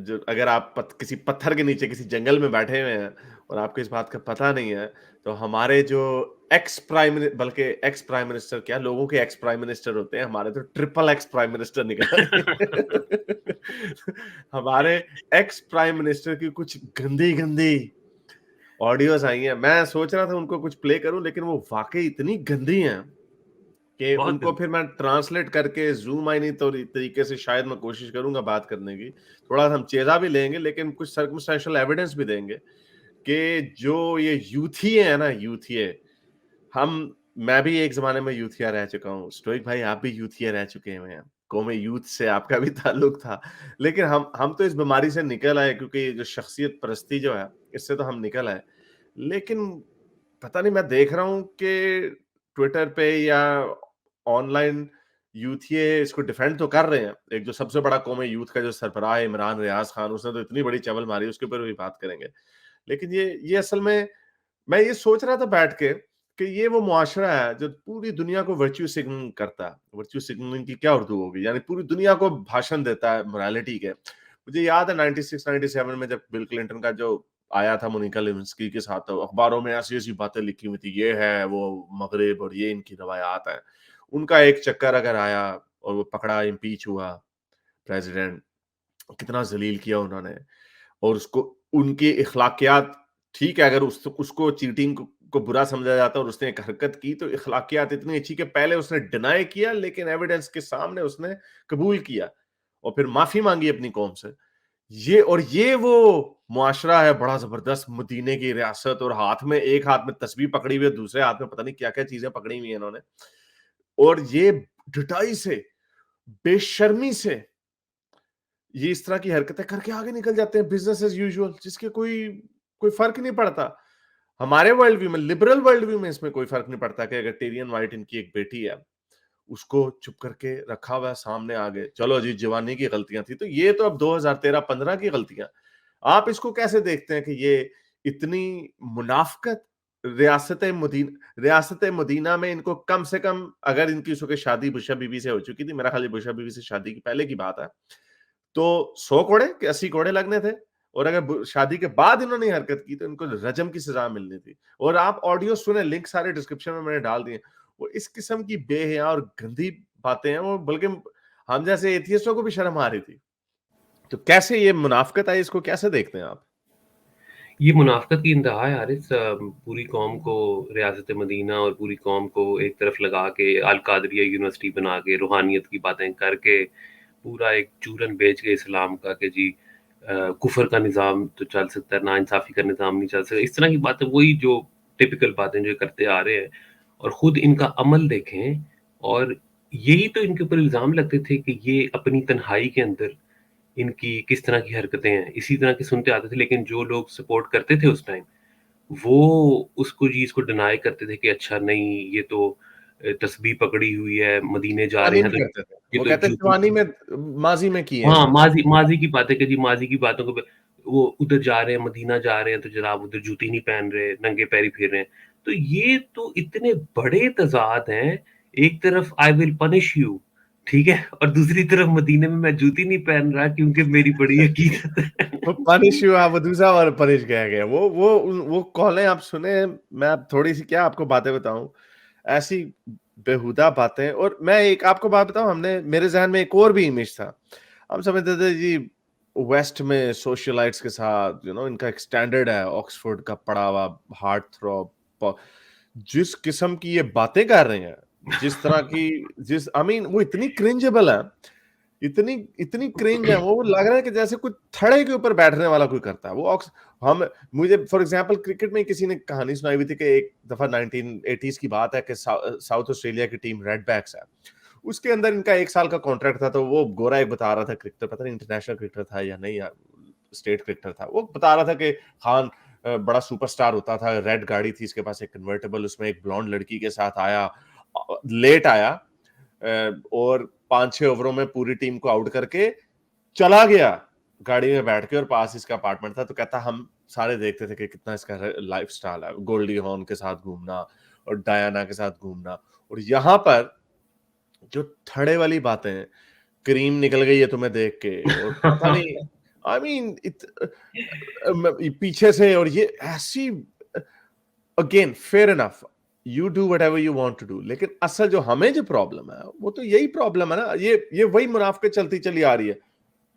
जो अगर आप किसी पत्थर के नीचे किसी जंगल में बैठे हुए हैं और आपको इस बात का पता नहीं है, तो हमारे जो बल्कि एक्स प्राइम मिनिस्टर क्या, लोगों के एक्स प्राइम मिनिस्टर होते हैं, हमारे तो ट्रिपल एक्स प्राइम मिनिस्टर निकल आए। हमारे एक्स प्राइम मिनिस्टर की कुछ गंदी-गंदी ऑडियोज़ आई हैं। मैं सोच रहा था उनको कुछ प्ले करूँ, लेकिन वो वाक़ई इतनी गंदी हैं कि बहुत उनको गंदी। फिर मैं ट्रांसलेट करके ज़ूम आईनी तरीके से शायद मैं कोशिश करूँगा बात करने की। थोड़ा-सा हम चेज़ा भी लेंगे, लेकिन कुछ सर्कमस्टेंशियल एविडेंस भी देंगे कि जो ये यूथिये है ना, यूथिये, हम मैं भी एक ज़माने में यूथिया रह चुका हूँ। स्टोइक भाई, आप भी यूथिया रह चुके हुए हैं। कौम यूथ से आपका भी ताल्लुक था। लेकिन हम तो इस बीमारी से निकल आए, क्योंकि ये जो शख्सियत परस्ती जो है, इससे तो हम निकल आए। लेकिन पता नहीं, मैं देख रहा हूँ कि ट्विटर पे या ऑनलाइन यूथिये इसको डिफेंड तो कर रहे हैं। एक जो सबसे बड़ा कौम यूथ का जो सरबराह है, इमरान रियाज खान, उसने तो इतनी बड़ी चवल मारी, उसके ऊपर भी बात करेंगे। लेकिन ये असल में मैं ये सोच रहा था बैठ के कि ये वो मुआशरा है जो पूरी दुनिया को वर्च्यू सिग्नलिंग करता है। वर्च्यू सिग्नलिंग की क्या उर्दू होगी? यानी पूरी दुनिया को भाषण देता है मोरालिटी के। मुझे याद है 96-97 में जब बिल क्लिंटन का जो आया था मोनिका लेविंस्की के साथ, तो अखबारों में ऐसी-ऐसी बातें लिखी हुई थी, ये है वो मगरिब और ये इनकी रवायात हैं। उनका एक चक्कर अगर आया और वो पकड़ा, इम्पीच हुआ प्रेसिडेंट, कितना ज़लील किया उन्होंने। और उसको उनकी इखलाकियात, ठीक है, अगर उसको चीटिंग को बुरा समझा जाता है और उसने एक हरकत की, तो इखलाकियात इतनी अच्छी कि पहले उसने डिनाई किया, लेकिन एविडेंस के सामने उसने कबूल किया और फिर माफी मांगी अपनी कौम से। ये वो मुआशरा है बड़ा जबरदस्त, मदीने की रियासत, और एक हाथ में तस्बीह पकड़ी हुई है, दूसरे हाथ में पता नहीं क्या क्या चीजें पकड़ी हुई है इन्होंने। और ये ढिठाई से, बेशर्मी से ये इस तरह की हरकतें करके आगे निकल जाते हैं, बिजनेस एज यूजुअल, जिसके कोई कोई फर्क नहीं पड़ता। हमारे वर्ल्ड व्यू में, लिबरल वर्ल्ड व्यू में, इसमें कोई फर्क नहीं पड़ता कि अगर टिरियन वाइट इनकी एक बेटी है, उसको चुप करके रखा हुआ है सामने आगे, चलो जी जवानी की गलतियां थी, तो ये तो अब 2013-15 की गलतियां। आप इसको कैसे देखते हैं कि ये इतनी मुनाफकत, रियासत मदीना में इनको कम से कम, अगर इनकी उसके शादी बुशा बीबी से हो चुकी थी, मेरा ख्याल है बुशा बीबी से शादी की पहले की बात है, तो 100 कोड़े कि 80 कोड़े लगने थे। और अगर शादी के बाद इन्होंने ये हरकत की, तो इनको रजम की सजा मिलनी थी। और आप ऑडियो सुने, लिंक सारे डिस्क्रिप्शन में मैंने डाल दिए। वो इस किस्म की बेहया और गंदी बातें हैं, वो बल्कि हम जैसे एथियस्टों को भी शर्म आ रही थी। तो कैसे ये मुनाफिकत है, इसको कैसे देखते हैं आप? ये मुनाफ़िक़त की इंतहा है हारिस। पूरी कौम को रियासत मदीना और पूरी कौम को एक तरफ लगा के अल कादरिया यूनिवर्सिटी बना के रूहानियत की बातें करके पूरा एक चूरन बेच के इस्लाम का कि जी कुफ़र का निज़ाम तो चल सकता है, नाइंसाफ़ी का निज़ाम नहीं चल सकता। इस तरह की बातें, वही जो टिपिकल बातें जो करते आ रहे हैं, और खुद इनका अमल देखें। और यही तो इनके ऊपर इल्ज़ाम लगते थे कि ये अपनी तन्हाई के अंदर इनकी किस तरह की हरकतें हैं, इसी तरह के सुनते आते थे। लेकिन जो लोग सपोर्ट करते थे उस टाइम, वो उसको चीज़ को डिनाई करते थे कि अच्छा नहीं, ये तो तस्बीह पकड़ी हुई है, मदीने जा रहे जवानी हैं में तो करते थे। ये वो तो कहते हैं जूती। जवानी में, माज़ी में किए हाँ, हैं। माज़ी माज़ी की बातें कि जी माज़ी की बातों को वो उधर जा रहे हैं, मदीना जा रहे हैं, तो जनाब उधर जूती नहीं पहन रहे, नंगे पैरी फिर रहे हैं। तो ये तो इतने बड़े तज़ाद हैं। एक तरफ आई विल पनिश यू, ठीक है? और दूसरी तरफ मदीने में मैं जूती नहीं पहन रहा क्योंकि मेरी बड़ी अकीदत है। वो पनिश हुआ, वो दूसरा वाला पनिश किया गया। वो कॉलें आप सुने, मैं अब थोड़ी-सी क्या आपको बातें बताऊँ, ऐसी बेहुदा बातें। और मैं एक आपको बात बताऊँ, हमने मेरे ज़हन में एक और भी इमेज था। हम समझते थे जी वेस्ट में सोशलाइट्स के साथ इनका एक स्टैंडर्ड है, ऑक्सफोर्ड का पढ़ा हुआ हार्ट थ्रॉब। प जिस किस्म की ये बातें कर रहे हैं, जिस तरह की जिस आई मीन वो इतनी क्रिंजेबल है, इतनी इतनी क्रिंज है, वो लग रहा है कि जैसे कुछ थड़े के ऊपर बैठने वाला कोई करता है। वो हम मुझे फॉर एग्जांपल क्रिकेट में किसी ने कहानी सुनाई हुई थी कि एक दफा 1980s की बात है कि साउथ ऑस्ट्रेलिया की टीम रेडबैक्स है। उसके अंदर इनका 1 साल का कॉन्ट्रैक्ट था, तो वो गोरा एक बता रहा था, क्रिकेटर, पता नहीं इंटरनेशनल क्रिकेटर था या नहीं, या स्टेट क्रिकेटर था, वो बता रहा था कि खान बड़ा सुपरस्टार होता था, रेड गाड़ी थी इसके पास, एक कन्वर्टेबल, उसमें एक ब्लॉन्ड लड़की के साथ आया, लेट आया, और 5-6 ओवरों में पूरी टीम को आउट करके चला गया गाड़ी में बैठ के, और पास इसका अपार्टमेंट था। तो कहता हम सारे देखते थे कि कितना इसका लाइफस्टाइल है, गोल्डी हॉर्न के साथ घूमना और डायना के साथ घूमना। और यहाँ पर जो थड़े वाली बातें हैं, क्रीम निकल गई है तुम्हें देख के, और पता नहीं आई मीन पीछे से, और ये ऐसी, again fair enough, you do whatever you want to do, लेकिन असल जो हमें जो प्रॉब्लम है वो तो यही प्रॉब्लम है ना, ये वही मुनाफिकत चलती चली आ रही है।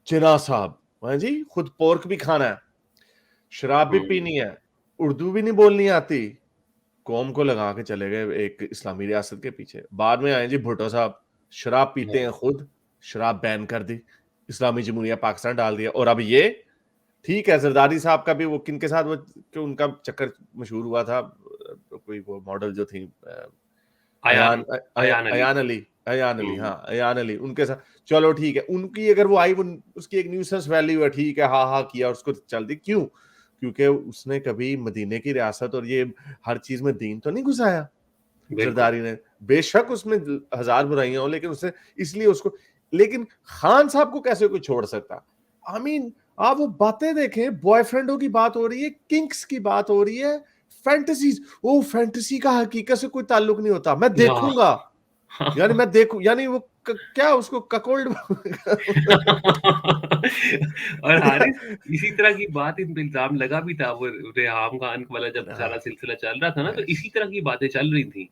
जिना साहब, हाँ जी, खुद पोर्क भी खाना है, शराब भी पीनी है, उर्दू भी नहीं बोलनी आती, कौम को लगा के चले गए एक इस्लामी रियासत के पीछे। बाद में आए जी भुट्टो साहब, शराब पीते हैं खुद, शराब बैन कर दी, इस्लामी जमहूरिया पाकिस्तान डाल दिया। और अब ये ठीक है, जरदारी साहब का भी वो किन के साथ वो कि उनका चक्कर मशहूर हुआ था, कोई वो मॉडल जो थी अयान अली, हाँ अयान अली, उनके साथ चलो ठीक है, उनकी अगर वो आई, वो उसकी एक न्यूसेंस वैल्यू है, ठीक है, हाँ हाँ किया, उसको चल दी। क्यों? क्योंकि उसने कभी मदीने की रियासत और ये हर चीज में दीन तो नहीं घुसाया जरदारी ने। बेशक उसमें 1000 बुराइयां हो, लेकिन उसने इसलिए उसको, लेकिन खान साहब को कैसे कोई छोड़ सकता? आई मीन आप वो बातें देखें, बॉयफ्रेंडों की बात हो रही है, किंग्स की बात हो रही है, फैंटेसीज, वो फैंटेसी का हकीकत से कोई ताल्लुक नहीं होता। मैं देखूंगा, यानी मैं देखूं, यानी वो क्या उसको ककोल्ड और हारिस, इसी तरह की बात, इन पे इल्जाम लगा भी था, वो रेहाम खान वाला जब सारा सिलसिला चल रहा था ना, तो इसी तरह की बातें चल रही थी।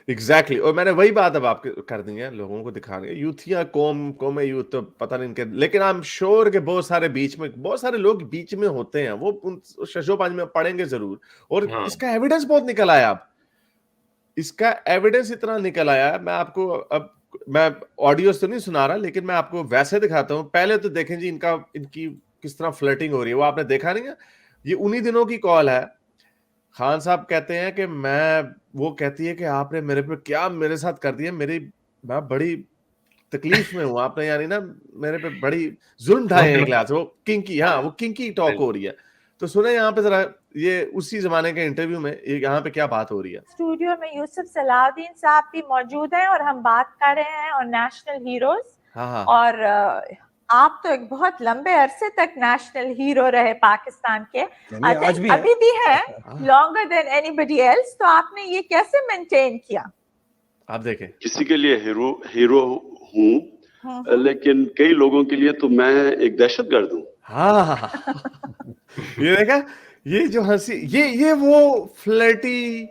एग्जैक्टली और मैंने वही बात अब आपके कर दी है, लोगों को दिखाने, यूथिया कौम यूथ तो पता नहीं इनके, लेकिन आई एम श्योर के बहुत सारे बीच में, बहुत सारे लोग बीच में होते हैं, वो उन शशोपांच में पढ़ेंगे जरूर, और हाँ। इसका एविडेंस बहुत निकल आया। अब इसका एविडेंस इतना निकल आया, मैं आपको अब, मैं ऑडियो तो नहीं सुना रहा, लेकिन मैं आपको वैसे दिखाता हूँ। पहले तो देखें जी इनकी किस तरह फ्लर्टिंग हो रही है, वो आपने देखा नहीं है? ये उन्हीं दिनों की कॉल है। खान साहब कहते हैं कि वो कहती है कि आपने मेरे साथ कर दिया, मैं बड़ी तकलीफ में हूं, आपने यानी ना मेरे पे बड़ी जुल्म ढाए हैं क्लास, वो किंकी, हाँ वो किंकी टॉक हो रही है। तो सुने यहाँ पे जरा, ये उसी जमाने के इंटरव्यू में यहाँ पे क्या बात हो रही है। स्टूडियो में यूसुफ सलाउद्दीन साहब भी मौजूद हैं और हम बात कर रहे हैं और नेशनल हीरोज। हाँ। और आप तो एक बहुत लंबे अरसे तक नेशनल हीरो रहे पाकिस्तान के, आज भी अभी भी है, लॉन्गर देन एनीबडी एल्स। तो आपने ये कैसे मेंटेन किया? आप देखें, किसी के लिए हीरो हूँ, लेकिन कई लोगों के लिए तो मैं एक दहशतगर्द हूँ। हाँ ये देखा, ये जो हंसी, ये वो फ्लर्टी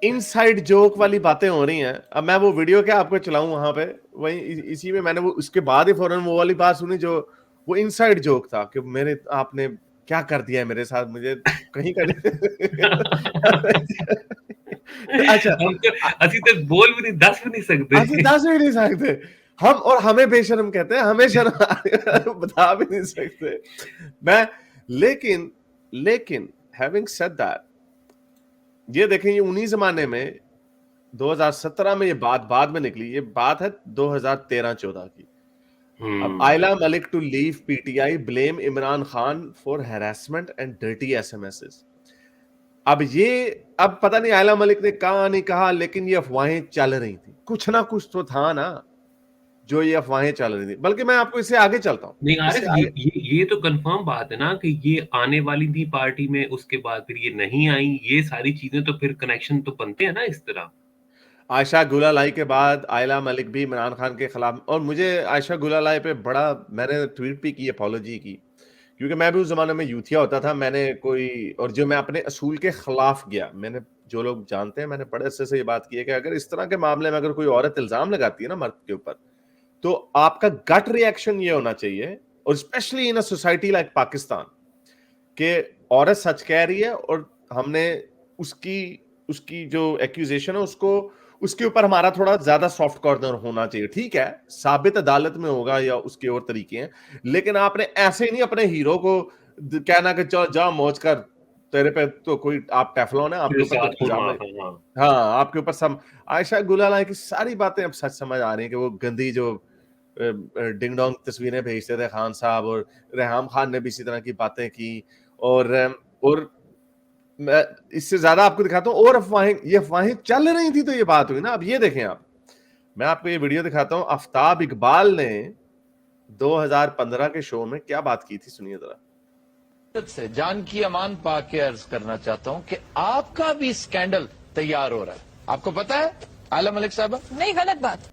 इनसाइड जोक वाली बातें हो रही हैं। अब मैं वो वीडियो क्या आपको चलाऊं वहां पे, वही इसी में मैंने वो उसके बाद ही फौरन वो वाली बात सुनी, जो वो इनसाइड जोक था कि आपने क्या कर दिया है मेरे साथ, मुझे कहीं कर अच्छा असी तक बोल भी नहीं, 10 भी नहीं सकते, हम, और हमें बेशर्म कहते हैं, हमें शर्म बता भी नहीं सकते। मैं लेकिन हैविंग सेड दैट, ये देखें, ये उन्हीं जमाने में 2017 में ये बात बाद में निकली, ये बात है 2013-14 की। अब Ayla Malik to leave PTI, blame Imran Khan for harassment and dirty SMSes. अब पता नहीं आयला मलिक ने कहा नहीं कहा, लेकिन ये अफवाहें चल रही थी, कुछ ना कुछ तो था ना जो ये अफवाहें चल रही थी। बल्कि मैं आपको इससे आगे चलता हूँ। नहीं, ये तो कंफर्म बात है ना कि ये आने वाली थी पार्टी में, उसके बाद फिर ये नहीं आई, ये सारी चीजें तो फिर कनेक्शन तो बनते हैं ना इस तरह। आयशा गुलालाई के बाद आयला मलिक भी इमरान खान के खिलाफ, और मुझे आयशा गुलालाई पे बड़ा, मैंने ट्वीट भी की, अपॉलॉजी की, क्योंकि मैं भी उस जमाने में यूथिया होता था, मैंने और जो मैं अपने असूल के खिलाफ गया, मैंने, जो लोग जानते हैं, मैंने बड़े अरसे से ये बात की है कि अगर इस तरह के मामले में अगर कोई औरत इल्जाम लगाती है ना मर्द के ऊपर, तो आपका गट रिएक्शन ये होना चाहिए, और specially in a society like Pakistan, कि औरत सच कह रही है और हमने उसकी जो एक्यूजेशन है उसके ऊपर हमारा थोड़ा ज्यादा सॉफ्ट कॉर्नर होना चाहिए। ठीक है, साबित अदालत में होगा या उसके और तरीके हैं, लेकिन आपने ऐसे नहीं अपने हीरो को कहना कि चल जा मौज कर, तेरे पे तो कोई आप टेफलॉन है, आपके ऊपर हाँ, आपके ऊपर सब। आयशा गुलालाई की सारी बातें अब सच समझ आ रही है कि वो गंदी जो डिंग डोंग तस्वीरें भेजते थे खान साहब, और रेहाम खान ने भी इसी तरह की बातें की, और मैं इससे ज्यादा आपको दिखाता हूँ, और ये अफवाहें चल रही थी तो ये बात हुई ना। अब ये देखें आप, मैं आपको ये वीडियो दिखाता हूँ, आफ्ताब इकबाल ने 2015 के शो में क्या बात की थी, सुनिए जरा। से जान की अमान पा के अर्ज करना चाहता हूँ कि आपका भी स्कैंडल तैयार हो रहा है, आपको पता है आयला मलिक साहब? नहीं, गलत बात।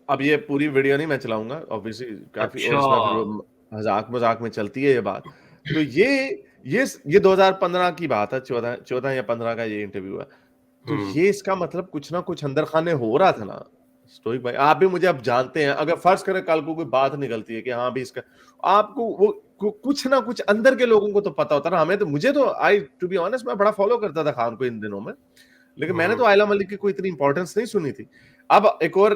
अब ये पूरी वीडियो नहीं मैं चलाऊंगा ऑब्वियसली, काफी अच्छा। मजाक में चलती है ये बात। तो ये 2015 की बात है, 14 या 15 का ये इंटरव्यू है। तो ये इसका मतलब कुछ ना कुछ अंदर खाने हो रहा था ना स्टोइक भाई। आप भी मुझे अब जानते हैं, अगर फर्ज करें कल को कोई बात निकलती है कि हाँ भी इसका, आपको वो कुछ ना कुछ अंदर के लोगों को तो पता होता ना। हमें तो, मुझे तो, आई टू बी ऑनेस्ट, मैं बड़ा फॉलो करता था खान को इन दिनों में, लेकिन मैंने तो आयला मलिक की कोई इतनी इंपॉर्टेंस नहीं सुनी थी। अब एक और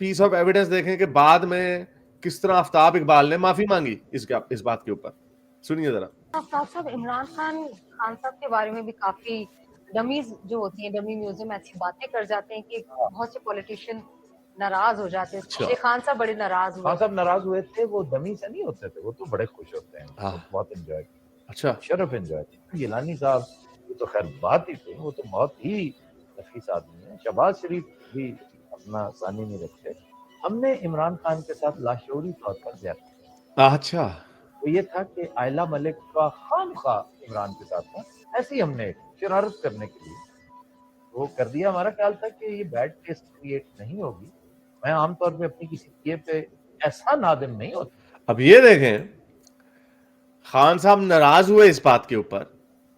पीस ऑफ एविडेंस देखें कि बाद में किस तरह आफ्ताब इकबाल ने माफी मांगी इस बात के ऊपर। सुनिए जरा। आफ्ताब साहब, इमरान खान साहब के बारे में भी काफी डमीज जो होती हैं, डमी म्यूजियम ऐसी बातें कर जाते हैं कि बहुत से पॉलिटिशियन नाराज हो जाते हैं। अच्छा। खान साहब बड़े नाराज हुए। खान साहब नाराज हुए थे, वो डमी से नहीं होते थे, वो तो बड़े खुश होते हैं। हाँ। वो बहुत एंजॉय, अच्छा, शरफ एंजॉय। गिलानी साहब ये तो खैर बात ही थी, वो तो बहुत ही नफीस आदमी है। शहबाज शरीफ भी अपना सानी नहीं रखते। हमने इमरान खान के साथ लाशौरी तौर पर ज्यादा, अच्छा, तो ये था कि आयला मलिक का खामखा इमरान के साथ था, ऐसे ही हमने शरारत करने के लिए वो कर दिया। हमारा ख्याल था कि ये बैड टेस्ट क्रिएट नहीं होगी। मैं आमतौर पे अपनी किसी चीज पे ऐसा नादिम नहीं होता। अब ये देखें, खान साहब नाराज हुए इस बात के ऊपर,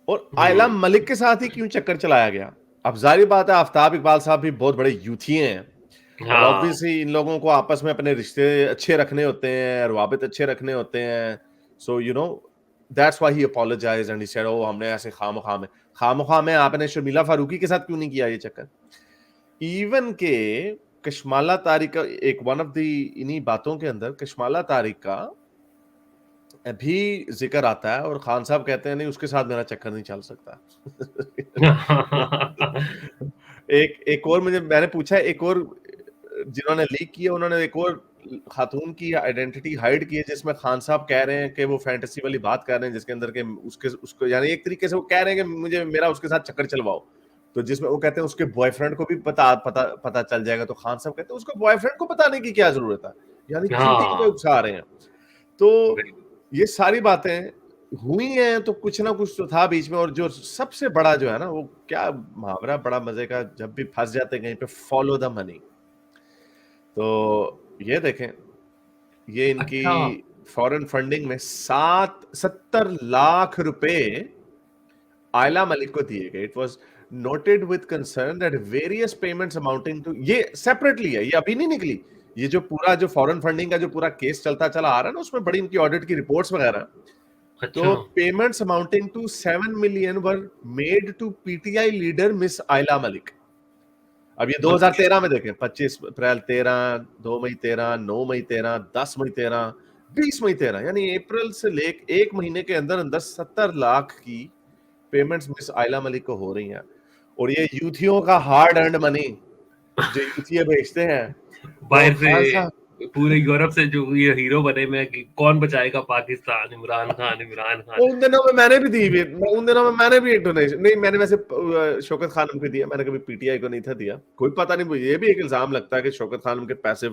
और आयला मलिक के साथ ही क्यों चक्कर चलाया गया। अब जाहिर बात है, आफ्ताब इकबाल साहब भी बहुत बड़े यूथी हैं, और ऑब्वियसली इन लोगों को आपस में अपने रिश्ते अच्छे रखने होते हैं, रवाबित अच्छे रखने होते हैं। So you know that's why he apologized and he said, ओ हमने ऐसे खामखा में आपने शर्मिला फारूकी के साथ क्यों नहीं किया ये चक्कर। इवन के कशमाला तारिक का एक वन ऑफ द इन्हीं बातों के अंदर कशमाला तारिक का भी जिक्र आता है, और खान साहब कहते हैं नहीं उसके साथ मेरा चक्कर नहीं चल सकता। एक और मैंने पूछा, एक और जिन्होंने लीक किया, उन्होंने एक और खातून की आइडेंटिटी हाइड की है, जिसमें खान साहब कह रहे हैं कि वो फैंटेसी वाली बात कर रहे हैं, जिसके अंदर के उसको यानी एक तरीके से वो कह रहे हैं कि मेरा उसके साथ चक्कर चलवाओ, तो जिसमें वो कहते हैं उसके बॉयफ्रेंड को भी पता चल जाएगा। तो खान साहब कहते हैं उसको बॉयफ्रेंड को बताने की क्या जरूरत है, यानी चीटिंग पे उकसा रहे हैं। तो ये सारी बातें हुई हैं, तो कुछ ना कुछ तो था बीच में। और जो सबसे बड़ा जो है ना, वो क्या मुहावरा बड़ा मजे का, जब भी फंस जाते कहीं पे, फॉलो द मनी। तो ये देखें, ये इनकी फॉरेन फंडिंग में 70 लाख रुपए आयला मलिक को दिए गए। It was noted with concern that various payments amounting to, ये सेपरेटली है, ये अभी नहीं निकली, ये जो पूरा जो फॉरेन फंडिंग का जो पूरा केस चलता चला आ रहा है ना, उसमें बड़ी इनकी ऑडिट की रिपोर्ट्स वगैरह। तो payments amounting to 7 million were made to PTI leader miss Ayla Malik. अब ये 2013 में देखें, 25 अप्रैल 13, 2 मई 13, 9 मई 13, 10 मई 13, 20 मई 13, यानी अप्रैल से लेकर एक महीने के अंदर अंदर 70 लाख की पेमेंट्स मिस आयला मलिक को हो रही हैं। और ये यूथियों का हार्ड अर्न्ड मनी जो यूथिया भेजते हैं बाहर से, पूरे यूरोप से, जो ये हीरो बने में कि कौन बचाएगा पाकिस्तान, इमरान खान। उन दिनों में मैंने भी दी, उन दिनों में मैंने भी एक डोनेशन, नहीं मैंने वैसे शौकत खानम को दिया, मैंने कभी पीटीआई को नहीं था दिया। कोई पता नहीं, ये भी एक इल्जाम लगता है कि शौकत खानम के पैसे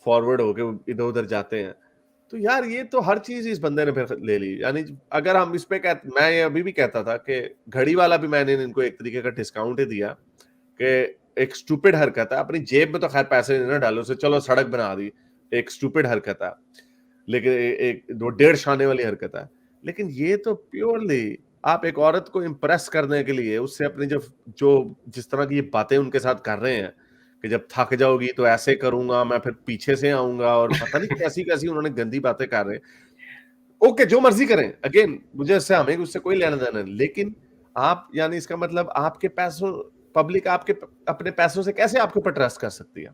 फॉरवर्ड होके इधर उधर जाते हैं। तो यार ये तो हर चीज इस बंदे ने फिर ले ली। यानी अगर हम इस पे मैं ये अभी भी कहता था कि घड़ी वाला भी मैंने इनको एक तरीके का डिस्काउंट ही दिया कि एक स्टूपिड हरकत है, अपनी जेब में तो खैर पैसे नहीं ना डालो से, चलो सड़क बना दी, एक स्टूपिड हरकत है, लेकिन एक 1.5 शाने वाली हरकत है। लेकिन ये तो प्योरली आप एक औरत को इम्प्रेस करने के लिए उससे अपनी जो जिस तरह की ये बातें उनके साथ कर रहे हैं कि जब थक जाओगी तो ऐसे करूंगा मैं, फिर पीछे से आऊंगा, और पता नहीं कैसी कैसी उन्होंने गंदी बातें कर रहे हैं। ओके, जो मर्जी करें, अगेन मुझे हमें उससे कोई लेना देना नहीं, लेकिन आप, यानी इसका मतलब आपके पैसों, पब्लिक आपके अपने पैसों से कैसे आपके ऊपर ट्रस्ट कर सकती है।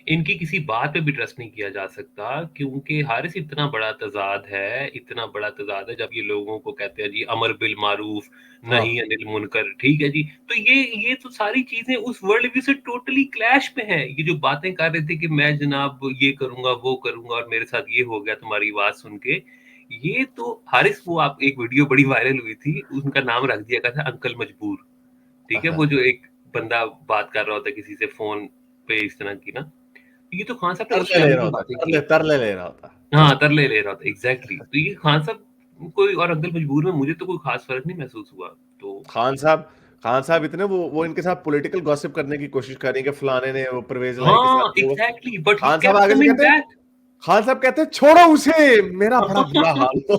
इनकी किसी बात पे भी ट्रस्ट नहीं किया जा सकता, क्योंकि हारिस इतना बड़ा तजाद है जब ये लोगों को कहते हैं जी अमर बिल मारूफ नहीं अनिल मुनकर, ठीक है जी। तो ये तो सारी चीजें उस वर्ल्ड व्यू से टोटली क्लैश में है। ये जो बातें कर रहे थे कि मैं जनाब ये करूंगा वो करूंगा और मेरे साथ ये हो गया तुम्हारी आवाज सुन के, ये तो हारिस, वो आप एक वीडियो बड़ी वायरल हुई थी, उनका नाम रख दिया गया था अंकल मजबूर, ठीक है। वो जो एक बंदा बात कर रहा होता है किसी से फोन पे इस तरह की ना, ये तो खान साहब तरले ले रहा होता। हाँ, तरले ले रहा होता, एग्जैक्टली। तो ये खान साहब कोई और अंकल मजबूर में मुझे तो कोई खास फर्क नहीं महसूस हुआ। तो खान साहब इतने वो इनके साथ पॉलिटिकल गॉसिप करने की कोशिश कर रहे हैं कि फलाने ने वो परवेज हाँ, एग्जैक्टली, बट खान साहब आगे से कहते हैं, खान साहब कहते हैं छोड़ो उसे, मेरा बड़ा बुरा हाल हो।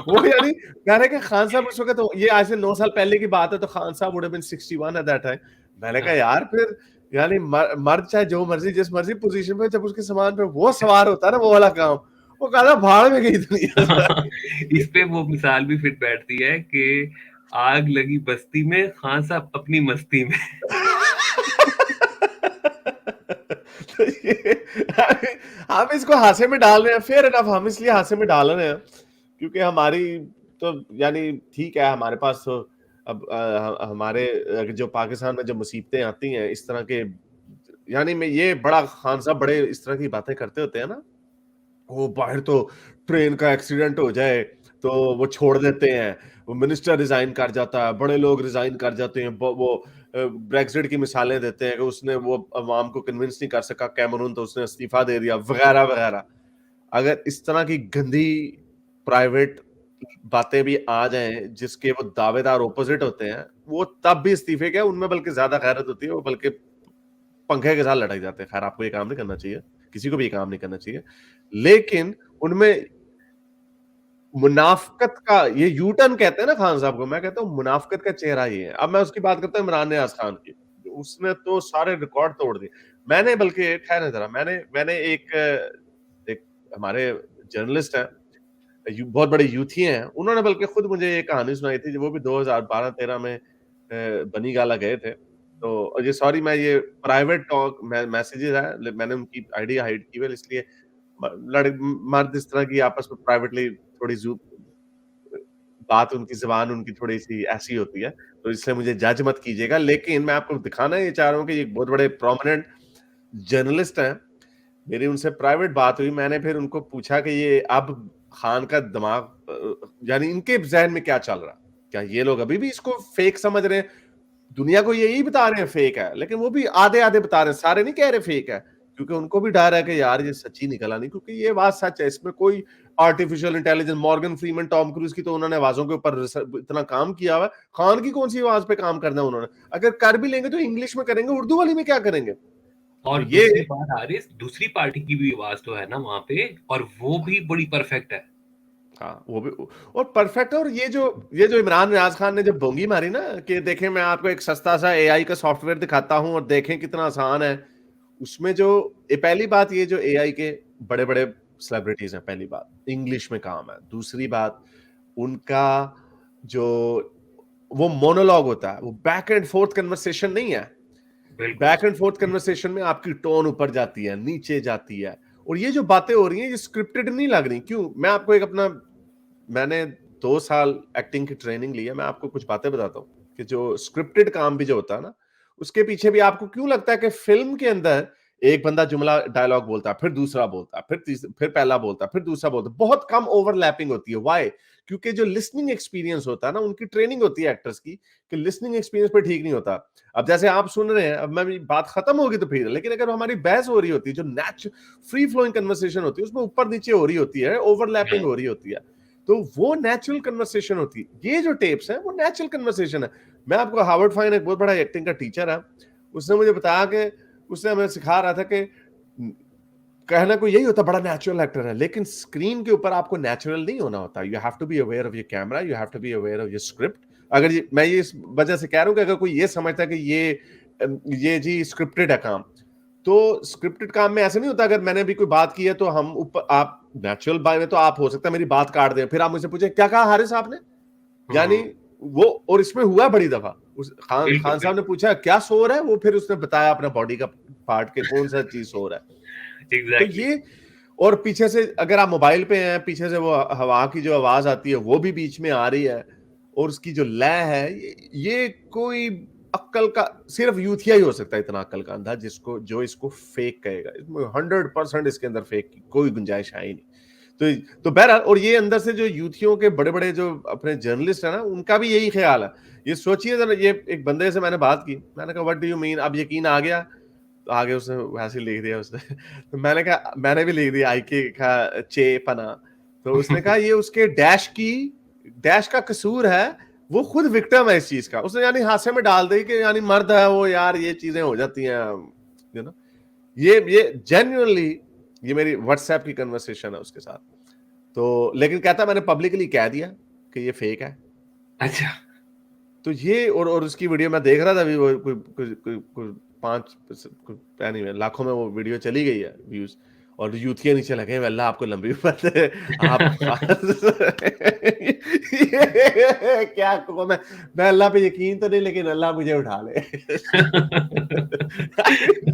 वो यानी कह रहे कि खान साहब उस वक्त, तो ये आज से 9 साल पहले की बात है, तो खान साहब would have been 61 at that time. मैंने कहा यार फिर यानी मर्द चाहे जो मर्जी जिस मर्जी पोजीशन पे, जब उसके सामान पे वो सवार होता है ना, वो वाला काम, वो कहता भाड़ में गई दुनिया। इस पे वो मिसाल भी फिट बैठती है कि आग लगी बस्ती में, खान साहब अपनी मस्ती में। तो ये हम इसको हासे में डाल रहे हैं, फेयर इनफ, हम इसलिए हासे में डाल रहे हैं क्योंकि हमारी तो यानी ठीक है, हमारे पास तो अब हमारे जो पाकिस्तान में जो मुसीबतें आती हैं इस तरह के, यानी मैं ये बड़ा खान साहब बड़े इस तरह की बातें करते होते हैं ना, वो बाहर तो ट्रेन का एक्सीडेंट हो जाए तो वो छोड़ देते हैं, वो मिनिस्टर रिजाइन कर जाता है, बड़े लोग रिजाइन कर जाते हैं, वो ब्रेक्सिट की मिसालें देते हैं कि उसने वो अवाम को कन्विंस नहीं कर सका कैमरून तो उसने इस्तीफा दे दिया वगैरह वगैरह। अगर इस तरह की गंदी प्राइवेट बातें भी आ जाएं जिसके वो दावेदार ओपोजिट होते हैं, वो तब भी इस्तीफे के, उनमें बल्कि ज्यादा गैरत होती है, वो बल्कि पंखे के साथ लटक जाते हैं। खैर आपको ये काम नहीं करना चाहिए, किसी को भी ये काम नहीं करना चाहिए, लेकिन उनमें मुनाफकत का ये यू टर्न कहते हैं ना खान साहब को, मैं कहता हूँ मुनाफकत का चेहरा ये है। अब मैं उसकी बात करता हूँ इमरान नियाज खान की, उसने तो सारे रिकॉर्ड तोड़ दिए। मैंने बल्कि ठहरे जरा, मैंने एक हमारे जर्नलिस्ट हैं, बहुत बड़े यूथी हैं, उन्होंने बल्कि खुद मुझे एक कहानी सुनाई थी, वो भी 2012-13 में बनी गाला गए थे। तो ये सॉरी, मैं ये प्राइवेट टॉक मैसेजेस है, मैंने उनकी आईडी हाइड की हुई, इसलिए मर्द इस तरह की आपस में प्राइवेटली थोड़ी बात, उनकी ज़बान उनकी थोड़ी-सी ऐसी होती है, तो इसलिए मुझे जज मत कीजिएगा। लेकिन मैं आपको दिखाना ये चाह रहा हूँ कि ये बहुत बड़े प्रोमिनेंट जर्नलिस्ट हैं। मेरी उनसे प्राइवेट बात हुई, मैंने फिर उनको पूछा कि ये अब खान का दिमाग यानी इनके ज़हन में क्या चल रहा है? क्या ये लोग अभी भी इसको फेक समझ रहे हैं? दुनिया को यही बता रहे हैं फेक है, लेकिन वो भी आधे-आधे बता रहे हैं, सारे नहीं कह रहे फेक है, क्योंकि उनको भी डर है कि यार ये सच्ची निकला नहीं, क्योंकि ये बात सच है, इसमें कोई artificial intelligence, Morgan Freeman, Tom cruise की तो उन्होंने आवाजों के ऊपर इतना काम किया हुआ है, खान की कौन सी आवाज पे काम करना है उन्होंने? अगर कर भी लेंगे तो इंग्लिश में करेंगे, उर्दू वाली में क्या करेंगे? और ये दूसरी बात हारिस, दूसरी पार्टी की भी आवाज तो है ना वहां पे, और वो भी बड़ी परफेक्ट है। हाँ, वो भी और परफेक्ट है। और ये जो इमरान नियाज खान ने जब बोंगी मारी ना कि देखें मैं आपको एक सस्ता सा एआई का सॉफ्टवेयर दिखाता हूं और देखें कितना आसान है, उसमें जो पहली बात, ये जो एआई के बड़े बड़े सेलिब्रिटीज हैं, पहली बात इंग्लिश में काम है, दूसरी बात उनका जो वो मोनोलॉग होता है, वो बैक एंड फोर्थ कन्वर्सेशन नहीं है। बैक एंड फोर्थ कन्वर्सेशन में आपकी टोन ऊपर जाती है, नीचे जाती है, और ये जो बातें हो रही हैं ये स्क्रिप्टेड नहीं लग रही। क्यों? मैं आपको एक मैंने 2 साल एक्टिंग की ट्रेनिंग ली है, मैं आपको कुछ बातें बताता हूँ कि जो स्क्रिप्टेड काम भी जो होता है ना, उसके पीछे भी आपको क्यों लगता है कि फिल्म के अंदर एक बंदा जुमला डायलॉग बोलता है, फिर दूसरा बोलता है, फिर पहला बोलता है, फिर दूसरा बोलता है, बहुत कम ओवरलैपिंग होती है। व्हाई? क्योंकि जो लिसनिंग एक्सपीरियंस होता है ना, उनकी ट्रेनिंग होती है एक्टर्स की कि लिसनिंग एक्सपीरियंस पे ठीक नहीं होता। अब जैसे आप सुन रहे हैं, अब मैं बात खत्म होगी तो फिर, लेकिन अगर हमारी बहस हो रही होती है, जो फ्री फ्लोइंग कन्वर्सेशन होती है, उसमें ऊपर नीचे हो रही होती है, ओवरलैपिंग हो रही होती है, तो वो नेचुरल कन्वर्सेशन होती है। ये जो टेप्स हैं वो नेचुरल कन्वर्सेशन है। मैं आपको, हार्वर्ड फाइन एक बहुत बड़ा एक्टिंग का टीचर है, उसने मुझे बताया कि उसने हमें सिखा रहा था कि कहना को यही होता, बड़ा नेचुरल एक्टर है, लेकिन स्क्रीन के ऊपर आपको नेचुरल नहीं होना होता। You have to be aware of your camera, you have to be aware of your script. अगर मैं ये इस वजह से कह रहा हूं कि अगर कोई ये समझता है कि ये जी स्क्रिप्टेड है काम, तो स्क्रिप्टेड काम में ऐसा नहीं होता। अगर मैंने भी कोई बात की है तो हम ऊपर, आप नेचुरल बाय में तो आप हो सकता है मेरी बात काट दें, फिर आप मुझसे पूछे क्या कहा हारिस आपने, यानी वो, और इसमें हुआ बड़ी दफा, खान साहब ने पूछा क्या शोर है, वो फिर उसने बताया अपना बॉडी का पार्ट के कौन सा चीज शोर है। तो ये, और पीछे से अगर आप मोबाइल पे हैं, पीछे से वो हवा की जो आवाज आती है वो भी बीच में आ रही है, और उसकी जो लय है, ये कोई अक्ल का, सिर्फ यूथिया ही हो सकता है इतना अक्ल का अंधा जो इसको फेक कहेगा। 100% इसके अंदर फेक की कोई गुंजाइश है ही नहीं। तो बहरहाल, और ये अंदर से जो यूथियों के बड़े बड़े जो अपने जर्नलिस्ट है ना, उनका भी यही ख्याल है। ये सोचिए जरा, ये एक बंदे से मैंने बात की, मैंने कहा व्हाट डू यू मीन, अब यकीन आ गया, तो आगे उसने वैसे लिख दिया उसने तो मैंने कहा, मैंने भी लिख दिया आई के का चे पना, तो उसने कहा ये उसके डैश का कसूर है, वो खुद विक्टिम है इस चीज का। उसने यानी हादसे में डाल दी कि यानी मर्द है वो, यार ये चीजें हो जाती हैं, यू नो। ये जेन्युइनली ये मेरी व्हाट्सएप की कन्वर्सेशन है उसके साथ। तो लेकिन कहता मैंने पब्लिकली कह दिया कि ये फेक है। अच्छा। तो ये और उसकी वीडियो मैं देख रहा था अभी, वो कोई 5 एनीवे लाखों में वो वीडियो चली गई है व्यूज, और यूथिया नीचे लगे अल्लाह आपको लंबी उम्र दे आप क्या को मैं अल्लाह पे यकीन तो नहीं, लेकिन अल्लाह मुझे उठा ले।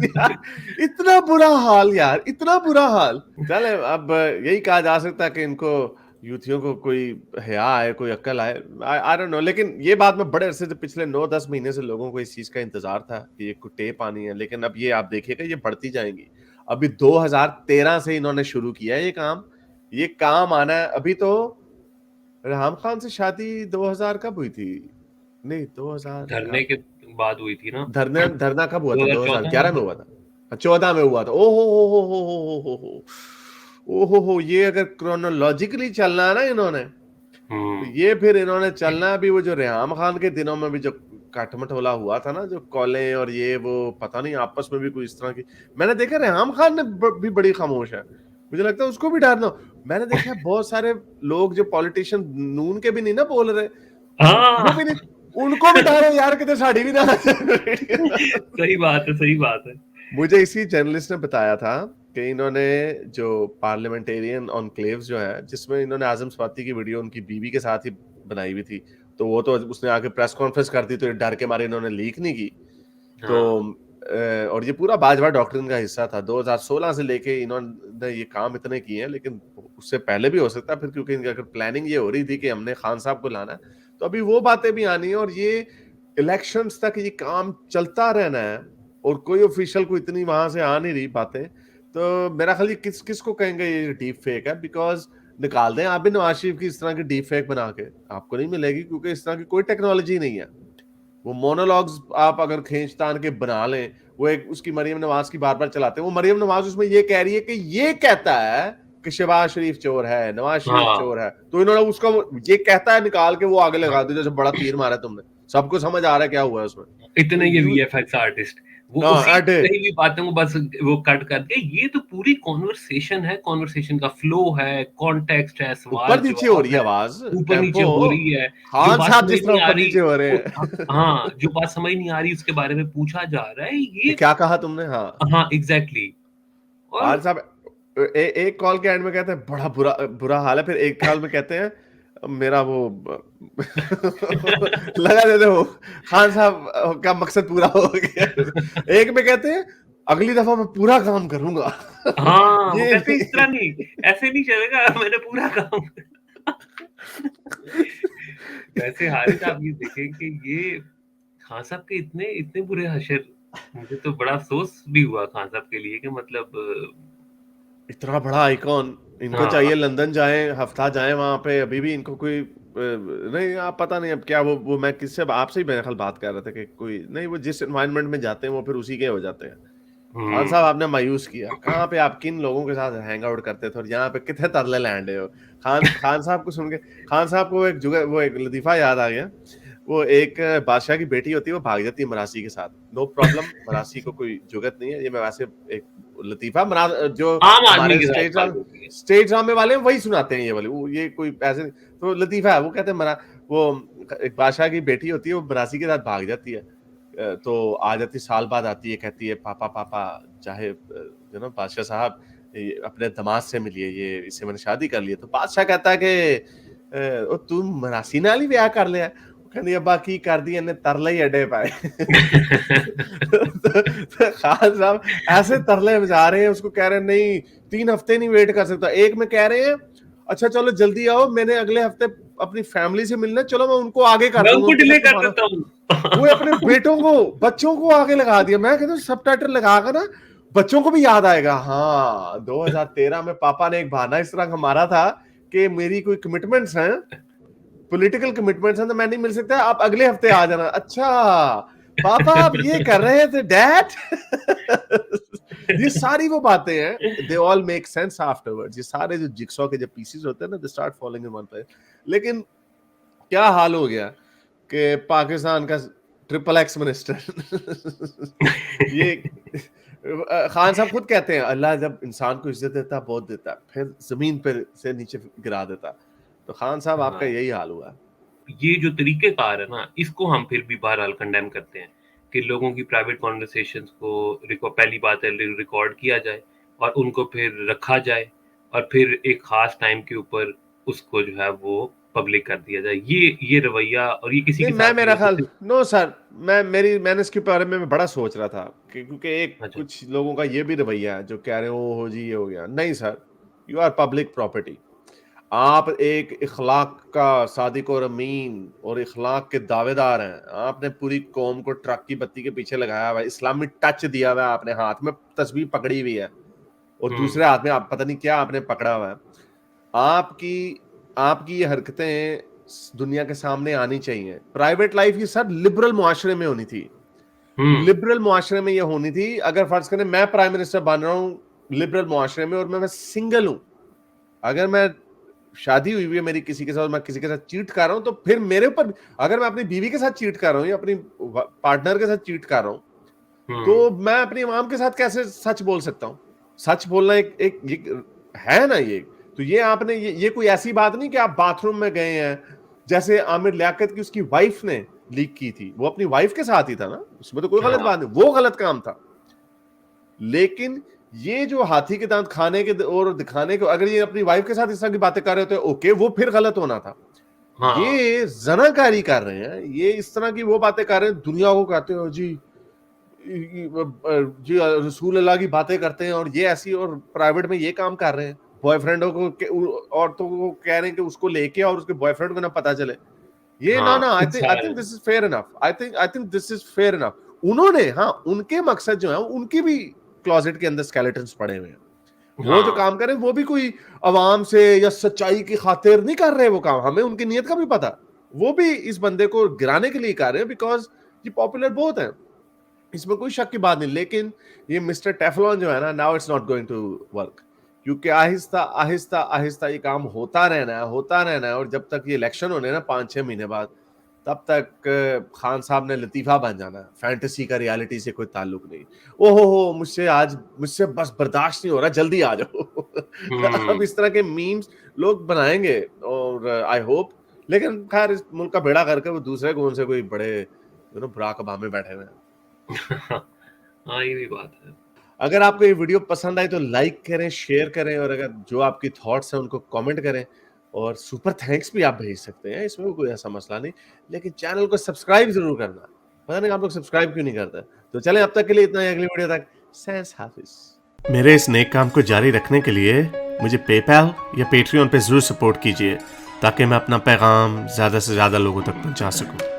यार, इतना बुरा हाल यार, इतना बुरा हाल। चले अब यही कहा जा सकता है कि इनको यूथियों को कोई हया आए, कोई अक्ल आए, आई डोंट नो। लेकिन ये बात मैं बड़े अरसे से, पिछले 9-10 महीने से लोगों को इस चीज का इंतजार था कि ये कोई टेप आनी है, लेकिन अब ये आप देखिएगा ये बढ़ती जाएंगी। अभी 2013 से इन्होंने शुरू किया है ये काम आना है। अभी तो रेहाम खान से शादी 2000 कब हुई थी? नहीं 2000 धरने के बाद हुई थी ना। धरना कब हुआ था? 2014 2011 में हुआ था, 14 में हुआ था। ओहो, ये अगर क्रोनोलॉजिकली चलना है ना इन्होंने, तो ये फिर इन्होंने चलना है। अभी वो जो रेहाम खान के दिनों में भी जो काटमटोला हुआ था ना, जो कॉलें और ये वो पता नहीं आपस में भी कोई इस तरह की, मैंने देखा रेहाम खान ने भी बड़ी खामोश है, मुझे लगता है उसको भी डरना। मैंने देखा बहुत सारे लोग जो पॉलिटिशियन नून के भी नहीं ना बोल रहे, वो भी नहीं, उनको भी डरो यार कितने साड़ी भी ना। सही बात है। मुझे इसी जर्नलिस्ट ने बताया था कि इन्होंने जो पार्लियामेंटेरियन ऑनक्लेव्स जो है, जिसमें इन्होंने आजम स्वाति की वीडियो उनकी बीवी के साथ ही बनाई हुई थी, तो वो तो उसने आके प्रेस कॉन्फ्रेंस कर दी, तो डर के मारे इन्होंने लीक नहीं की। तो और ये पूरा बाजवा डॉक्ट्रिन का हिस्सा था। 2016 से लेके इन्होंने ये काम इतने किए हैं, लेकिन उससे पहले भी हो सकता है फिर, क्योंकि इनकी अगर प्लानिंग ये हो रही थी कि हमने खान साहब को लाना है, तो अभी वो बातें भी आनी है और ये इलेक्शंस तक ये काम चलता रहना है, और कोई ऑफिशियल को इतनी वहां से आ नहीं रही बातें। तो मेरा ख्याल ये किसको कहेंगे ये डीप फेक है, बिकॉज निकाल दें आप भी नवाज शरीफ की इस तरह की डीप फेक बना के, आपको नहीं मिलेगी, क्योंकि इस तरह की कोई टेक्नोलॉजी नहीं है। वो मोनोलॉग्स आप अगर खींच तान के बना लें, वो एक उसकी मरियम नवाज की बार बार चलाते हैं, वो मरियम नवाज उसमें ये कह रही है कि ये कहता है कि शहबाज शरीफ चोर है, नवाज शरीफ चोर है, तो इन्होंने उसका ये कहता है निकाल के वो आगे लगा दिया, जैसे बड़ा तीर मारा तुमने, सबको समझ आ रहा है क्या हुआ है उसमें। इतने ये वीएफएक्स आर्टिस्ट वो कहीं भी बातें को बस वो कट करके, ये तो पूरी कॉन्वर्सेशन है, कॉन्वर्सेशन का फ्लो है, कॉन्टेक्स्ट है, सवाल ऊपर नीचे हो रही है, आवाज ऊपर नीचे हो रही है, खान साहब जिस तरह ऊपर नीचे हो रहे हैं, हाँ जो बात समझ नहीं आ रही उसके बारे में पूछा जा रहा है, ये क्या कहा तुमने? हाँ एग्जैक्टली। खान साहब एक कॉल के एंड में कहते हैं बड़ा बुरा हाल है, फिर एक कॉल में कहते हैं मेरा वो लगा देते हो खान साहब का मकसद पूरा हो गया। एक में कहते हैं अगली दफा मैं पूरा काम करूंगा। हाँ वो कहते हैं इस तरह नहीं, ऐसे नहीं चलेगा, मैंने पूरा काम। वैसे हारिस आप ये देखें कि ये खान साहब के इतने बुरे हशर, मुझे तो बड़ा अफसोस भी हुआ खान साहब के लिए कि मतलब इतना बड़ा आइकॉन, इनको चाहिए लंदन जाएं, हफ्ता जाएं वहां पे, अभी भी इनको कोई नहीं, आप पता नहीं अब क्या वो मैं किससे आपसे ही मेरे ख्याल बात कर रहा था कि कोई नहीं, वो जिस एनवायरनमेंट में जाते हैं वो फिर उसी के हो जाते हैं। खान साहब आपने मायूस किया, कहाँ पे आप किन लोगों के साथ हैंग आउट करते थे और यहाँ पे कितने तरले लैंडे हो। खान साहब को सुन के खान साहब को एक लतीफा याद आ गया। वो एक बादशाह की बेटी होती है, वो भाग जाती है मरासी के साथ, नो प्रॉब्लम, मरासी को कोई जुगत नहीं है। ये मैं वैसे एक लतीफा जो हमारे स्टेज ड्रामे वाले हैं वही सुनाते हैं ये वाले, ये कोई ऐसे, तो लतीफा है, वो कहते हैं वो एक बादशाह की बेटी होती है, वो मरासी के साथ भाग जाती है, तो आ जाती, साल बाद आती है, कहती है पापा चाहे बादशाह साहब अपने दामाद से मिलिए, ये इससे मैंने शादी कर ली है। तो बादशाह कहता है कि तुम मरासी नाल ही ब्याह कर लिया, कहती अब्बा की कर दी इन्हें तरले ही अड्डे पाए। तो खान साहब ऐसे तरले बजा रहे हैं, उसको कह रहे हैं नहीं 3 हफ्ते नहीं वेट कर सकता। एक में कह रहे हैं अच्छा चलो जल्दी आओ, मैंने अगले हफ्ते अपनी फैमिली से मिलना, चलो मैं उनको आगे कर दूंगा, डिले कर देता हूं। वो अपने बेटों को बच्चों को आगे लगा दिया। मैं कहता हूँ सबटाइटल लगाकर ना बच्चों को भी याद आएगा। हाँ 2013 में पापा ने एक बहाना इस तरह का मारा था कि मेरी कोई कमिटमेंट्स हैं, पॉलिटिकल कमिटमेंट्स हैं, तो मैं नहीं मिल सकता, आप अगले हफ्ते आ जाना। अच्छा पापा आप ये कर रहे थे डैड। ये सारी वो बातें हैं, they all make sense afterwards. ये सारे जो जिक्सॉ के जो पीसेस होते हैं ना, they start falling in one place. लेकिन क्या हाल हो गया कि पाकिस्तान का XXX मिनिस्टर ये खान साहब खुद कहते हैं अल्लाह जब इंसान को इज्जत देता बहुत देता है, फिर जमीन पर से नीचे गिरा देता। तो खान साहब हाँ। आपका यही हाल हुआ। ये जो तरीक़ेकार है ना, इसको हम फिर भी बहरहाल कंडेम करते हैं कि लोगों की प्राइवेट कन्वर्सेशंस को पहली बात है रिकॉर्ड किया जाए और उनको फिर रखा जाए और फिर एक ख़ास टाइम के ऊपर उसको जो है वो पब्लिक कर दिया जाए। ये रवैया और ये किसी के नहीं, मैं साथ मेरा नहीं हो ख्याल सकती। नो सर, मैंने इसके बारे में बड़ा सोच रहा था क्योंकि एक अच्छा। कुछ लोगों का ये भी रवैया है जो कह रहे हो जी ये हो गया। नहीं sir, you are public property. आप एक इखलाक का सादिक और अमीन और इखलाक के दावेदार हैं। आपने पूरी कौम को ट्रक की बत्ती के पीछे लगाया हुआ है, इस्लामी टच दिया हुआ है, आपने हाथ में तस्बीह पकड़ी हुई है और दूसरे हाथ में आप पता नहीं क्या आपने पकड़ा हुआ है। आपकी ये हरकतें दुनिया के सामने आनी चाहिए। प्राइवेट लाइफ ये सर लिबरल मुआशरे में होनी थी। लिबरल मुआशरे में ये होनी थी। अगर फर्ज करें मैं प्राइम मिनिस्टर बन रहा हूँ लिबरल मुआशरे में और मैं सिंगल हूं, अगर मैं शादी हुई है मेरी किसी के साथ, मैं किसी के साथ चीट कर रहा हूं, तो फिर मेरे ऊपर, अगर मैं अपनी बीवी के साथ चीट कर रहा हूं या अपनी पार्टनर के साथ चीट कर रहा हूं, तो मैं अपनी इमाम के साथ कैसे सच बोल सकता हूं? सच बोलना एक है ना ये। तो ये आपने ये कोई ऐसी बात नहीं कि आप बाथरूम में गए हैं, जैसे आमिर लियाकत की उसकी वाइफ ने लीक की थी, वो अपनी वाइफ के साथ ही था ना, उसमें तो कोई गलत बात नहीं, वो गलत काम था। लेकिन ये जो हाथी के दांत खाने के और दिखाने को, अगर ये अपनी वाइफ के साथ इस तरह की बातें कर रहे होते ओके, वो फिर गलत होना था। हाँ। ये जनाकारी कर रहे हैं, ये इस तरह की वो बातें कर रहे हैं, दुनिया को कहते हो जी रसूल अल्लाह की बातें करते हैं और ये ऐसी, और प्राइवेट में ये काम कर रहे हैं। बॉयफ्रेंडों को औरतों को कह रहे हैं कि उसको लेके और उसके बॉयफ्रेंड को ना पता चले। ये हाँ, ना I think this is fair enough. I think this is fair enough. उन्होंने, हाँ, उनके मकसद जो है उनकी भी क्लोजेट के अंदर स्केलेटन्स पड़े हुए हैं। वो जो काम कर रहे हैं वो भी कोई अवाम से या सच्चाई की खातिर नहीं कर रहे वो काम। हमें उनकी नीयत का भी पता, वो भी इस बंदे को गिराने के लिए कर रहे हैं बिकॉज ये पॉपुलर बहुत है, इसमें कोई शक की बात नहीं। लेकिन ये मिस्टर टेफलॉन जो है ना, now it's not going to work, क्योंकि आहिस्ता आहिस्ता आहिस्ता ये काम होता रहना है और जब तक ये इलेक्शन होने ना 5-6 महीने बाद, तब तक खान साहब ने लतीफा बन जाना है। फैंटेसी का रियलिटी से कोई ताल्लुक नहीं। ओहो मुझसे बस बर्दाश्त नहीं हो रहा, जल्दी आ जाओ। अब इस तरह के मीम्स लोग बनाएंगे और आई होप, लेकिन खैर इस मुल्क का बेड़ा करके वो दूसरे कौन से कोई बड़े बराक ओबामा बैठे हुए हैं। हाँ, ये भी बात है। अगर आपको ये वीडियो पसंद आई तो लाइक करें, शेयर करें और अगर जो आपकी थॉट्स हैं उनको कमेंट करें और सुपर थैंक्स भी आप भेज सकते हैं, इसमें कोई ऐसा मसला नहीं। लेकिन चैनल को सब्सक्राइब जरूर करना। पता नहीं आप लोग सब्सक्राइब क्यों नहीं करते। तो चलें, अब तक के लिए इतना ही। अगली वीडियो तक सैंस हाफिज। मेरे इस नेक काम को जारी रखने के लिए मुझे पेपैल या पेट्रियन पे जरूर सपोर्ट कीजिए ताकि मैं अपना पैगाम ज्यादा से ज्यादा लोगों तक पहुंचा सकूं।